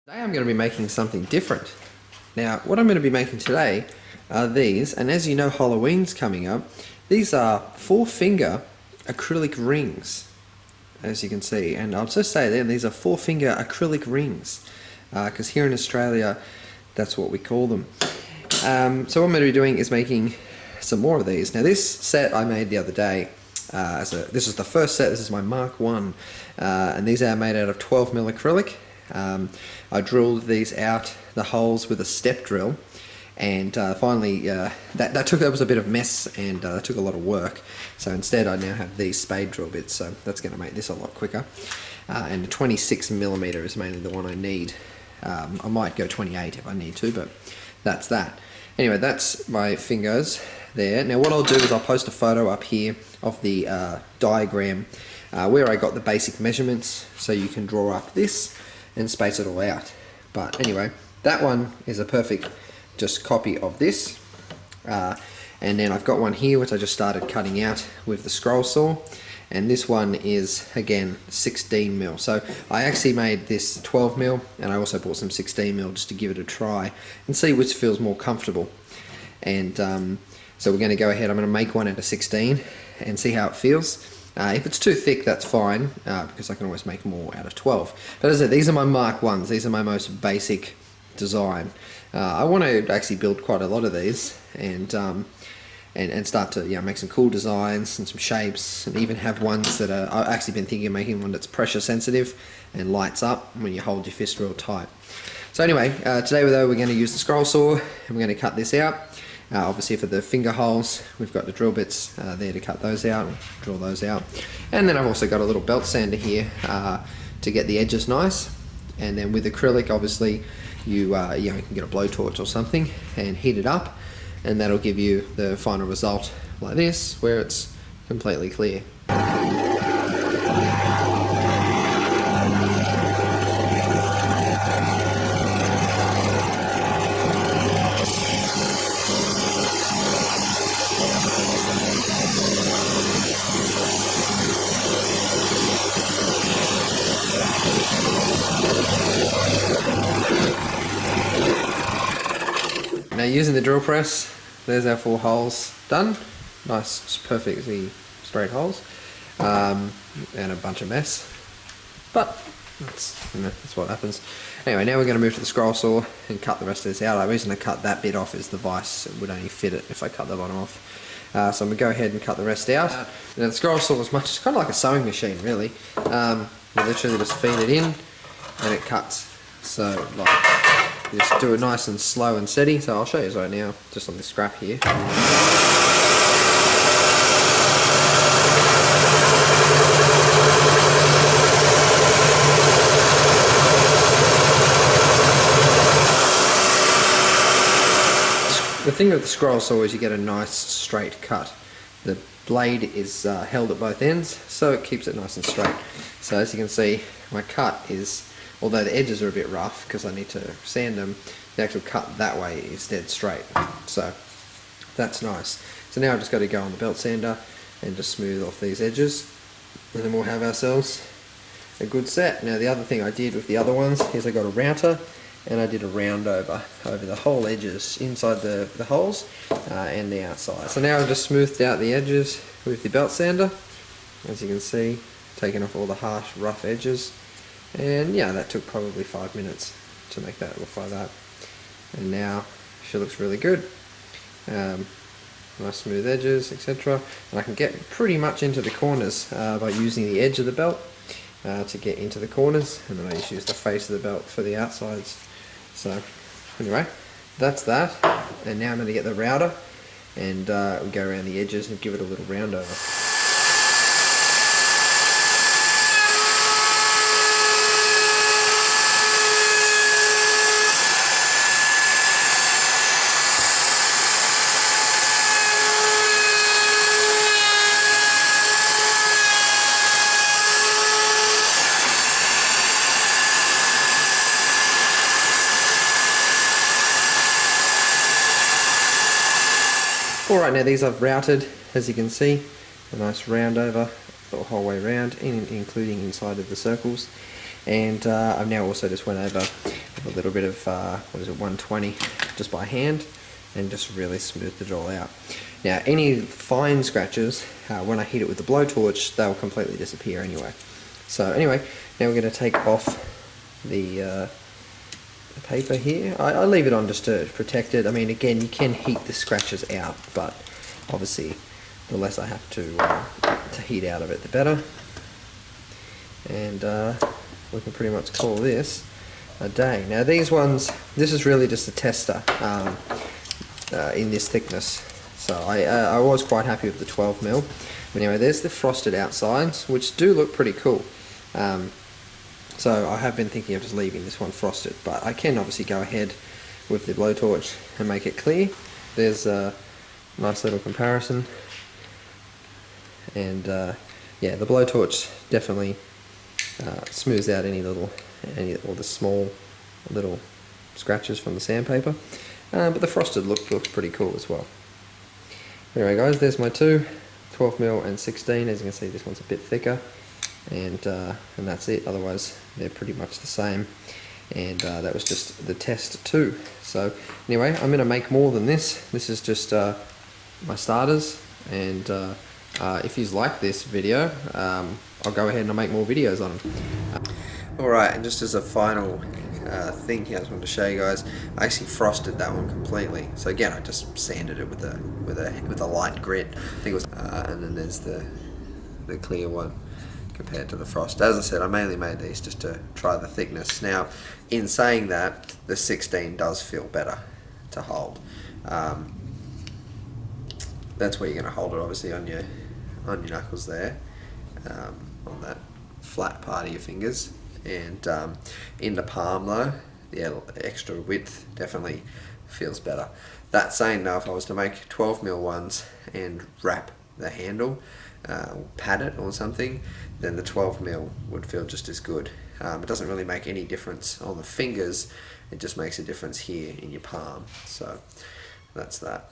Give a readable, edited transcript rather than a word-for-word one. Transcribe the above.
Today I'm going to be making something different. Now, what I'm going to be making today are these, and as you know, Halloween's coming up. These are 4-finger acrylic rings, as you can see, and I'll just say then these are 4-finger acrylic rings, because here in Australia, that's what we call them. So what I'm going to be doing is making some more of these. Now, this set I made the other day. This is the first set. This is my Mark 1, and these are made out of 12mm acrylic. I drilled these out, the holes, with a step drill, and finally that was a bit of mess, and that took a lot of work. So instead I now have these spade drill bits, so that's going to make this a lot quicker. And the 26mm is mainly the one I need. I might go 28 if I need to, but that's that. Anyway, that's my fingers there. Now what I'll do is I'll post a photo up here of the diagram where I got the basic measurements, so you can draw up this and space it all out. But anyway, that one is a perfect just copy of this. And then I've got one here which I just started cutting out with the scroll saw. And this one is, again, 16mm. So I actually made this 12mm, and I also bought some 16mm just to give it a try and see which feels more comfortable. And so we're going to go ahead, I'm going to make one out of 16 and see how it feels. If it's too thick, that's fine, because I can always make more out of 12. But as I said, these are my Mark 1s. These are my most basic design. I want to actually build quite a lot of these and start to make some cool designs and some shapes, and even have ones that are, I've actually been thinking of making one that's pressure sensitive and lights up when you hold your fist real tight. So anyway, today though we're going to use the scroll saw, and we're going to cut this out. Obviously for the finger holes, we've got the drill bits there to cut those out, draw those out. And then I've also got a little belt sander here to get the edges nice. And then with acrylic, obviously, you can get a blowtorch or something and heat it up, and that'll give you the final result like this, where it's completely clear. Now, using the drill press, there's our 4 holes done. Nice, perfectly straight holes, and a bunch of mess. But that's what happens. Anyway, now we're going to move to the scroll saw and cut the rest of this out. The reason I cut that bit off is the vise would only fit it if I cut the bottom off. So I'm going to go ahead and cut the rest out. Now the scroll saw is it's kind of like a sewing machine, really. You literally just feed it in and it cuts. So you just do it nice and slow and steady. So I'll show you right now, just on this scrap here. The thing with the scroll saw is you get a nice straight cut. The blade is held at both ends, so it keeps it nice and straight. So as you can see, my cut is, although the edges are a bit rough because I need to sand them, the actual cut that way is dead straight. So that's nice. So now I've just got to go on the belt sander and just smooth off these edges, and then we'll have ourselves a good set. Now the other thing I did with the other ones is I got a router and I did a round over the whole edges, inside the holes and the outside. So now I've just smoothed out the edges with the belt sander, as you can see, taking off all the harsh, rough edges. And yeah, that took probably 5 minutes to make that look like that. And now she looks really good. Nice smooth edges, etc. And I can get pretty much into the corners by using the edge of the belt to get into the corners, and then I just use the face of the belt for the outsides. So anyway, that's that. And now I'm going to get the router and we go around the edges and give it a little round over. Alright, now these I've routed, as you can see, a nice round over the whole way around, including inside of the circles. And I've now also just went over a little bit of, 120 just by hand, and just really smoothed it all out. Now any fine scratches, when I hit it with the blowtorch, they'll completely disappear anyway. So anyway, now we're going to take off the paper here. I leave it on just to protect it. I mean, again, you can heat the scratches out, but obviously the less I have to heat out of it, the better. And we can pretty much call this a day. Now these ones, this is really just a tester in this thickness. So I was quite happy with the 12mm. But anyway, there's the frosted outsides, which do look pretty cool. So I have been thinking of just leaving this one frosted, but I can obviously go ahead with the blowtorch and make it clear. There's a nice little comparison, and yeah, the blowtorch definitely smooths out any or the small little scratches from the sandpaper, but the frosted looks pretty cool as well. Anyway guys, there's my two, 12mm and 16. As you can see, this one's a bit thicker, and that's it. Otherwise they're pretty much the same, and that was just the test too. So anyway, I'm going to make more than this. This is just my starters, and if you like this video, I'll go ahead and I'll make more videos on them. Alright, and just as a final thing here, I just wanted to show you guys, I actually frosted that one completely. So again, I just sanded it with a light grit. I think it was, and then there's the clear one compared to the frost. As I said, I mainly made these just to try the thickness. Now, in saying that, the 16 does feel better to hold. That's where you're going to hold it, obviously, on your knuckles there, on that flat part of your fingers. And in the palm though, the extra width definitely feels better. That saying though, if I was to make 12mm ones and wrap the handle, pad it or something, then the 12mm would feel just as good. It doesn't really make any difference on the fingers, it just makes a difference here in your palm. So that's that.